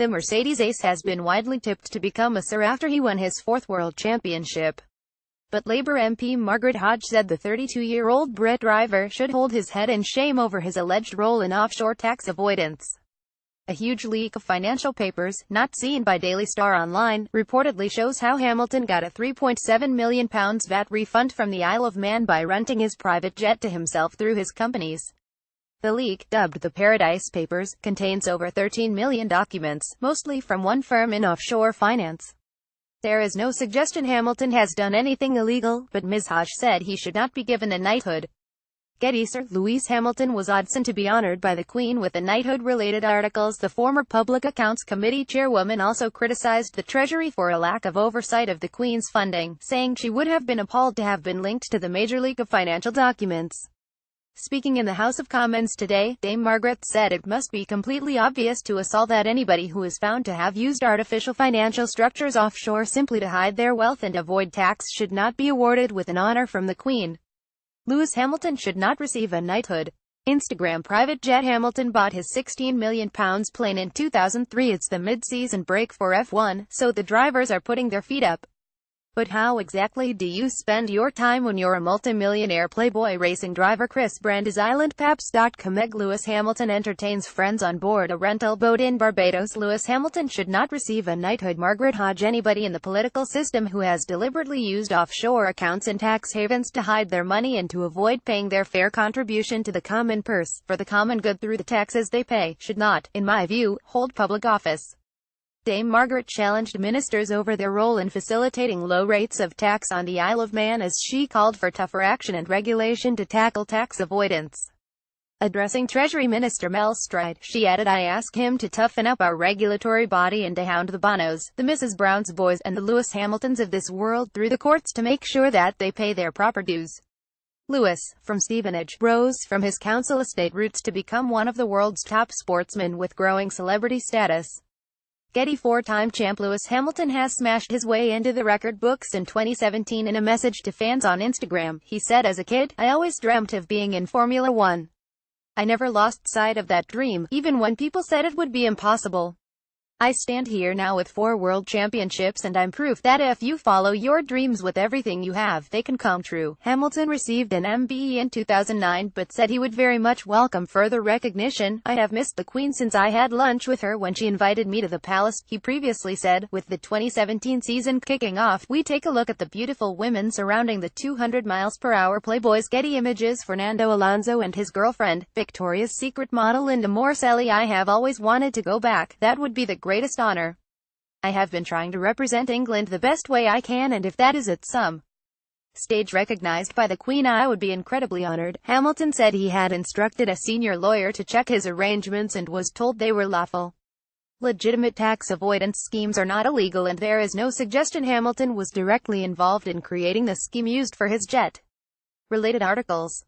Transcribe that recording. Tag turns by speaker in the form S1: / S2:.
S1: The Mercedes ace has been widely tipped to become a Sir after he won his fourth World Championship. But Labour MP Margaret Hodge said the 32-year-old Brit driver should hold his head in shame over his alleged role in offshore tax avoidance. A huge leak of financial papers, not seen by Daily Star Online, reportedly shows how Hamilton got a £3.7 million VAT refund from the Isle of Man by renting his private jet to himself through his companies. The leak, dubbed the Paradise Papers, contains over 13 million documents, mostly from one firm in offshore finance. There is no suggestion Hamilton has done anything illegal, but Ms. Hodge said he should not be given a knighthood. Getty. Sir Lewis Hamilton was Odson to be honored by the Queen with a knighthood-related articles. The former Public Accounts Committee chairwoman also criticized the Treasury for a lack of oversight of the Queen's funding, saying she would have been appalled to have been linked to the major leak of financial documents. Speaking in the House of Commons today, Dame Margaret said it must be completely obvious to us all that anybody who is found to have used artificial financial structures offshore simply to hide their wealth and avoid tax should not be awarded with an honor from the Queen. Lewis Hamilton should not receive a knighthood. Instagram private jet. Hamilton bought his £16 million plane in 2003. It's the mid-season break for F1, so the drivers are putting their feet up. But how exactly do you spend your time when you're a multimillionaire playboy racing driver? Chris Brandes islandpaps.com. Lewis Hamilton entertains friends on board a rental boat in Barbados. Lewis Hamilton should not receive a knighthood. Margaret Hodge. Anybody in the political system who has deliberately used offshore accounts in tax havens to hide their money and to avoid paying their fair contribution to the common purse, for the common good through the taxes they pay, should not, in my view, hold public office. Dame Margaret challenged ministers over their role in facilitating low rates of tax on the Isle of Man as she called for tougher action and regulation to tackle tax avoidance. Addressing Treasury Minister Mel Stride, she added, "I ask him to toughen up our regulatory body and to hound the Bonos, the Mrs. Brown's boys, and the Lewis Hamiltons of this world through the courts to make sure that they pay their proper dues." Lewis, from Stevenage, rose from his council estate roots to become one of the world's top sportsmen with growing celebrity status. Getty. Four-time champ Lewis Hamilton has smashed his way into the record books. In 2017, in a message to fans on Instagram, he said, "As a kid, I always dreamt of being in Formula One. I never lost sight of that dream, even when people said it would be impossible. I stand here now with 4 world championships and I'm proof that if you follow your dreams with everything you have, they can come true." Hamilton received an MBE in 2009 but said he would very much welcome further recognition. "I have missed the Queen since I had lunch with her when she invited me to the palace," he previously said. With the 2017 season kicking off, we take a look at the beautiful women surrounding the 200 miles per hour Playboys. Getty Images. Fernando Alonso and his girlfriend, Victoria's Secret model Linda Morselli. "I have always wanted to go back. That would be the greatest honor. I have been trying to represent England the best way I can, and if that is at some stage recognized by the Queen, I would be incredibly honored." Hamilton said he had instructed a senior lawyer to check his arrangements and was told they were lawful. Legitimate tax avoidance schemes are not illegal, and there is no suggestion Hamilton was directly involved in creating the scheme used for his jet. Related articles.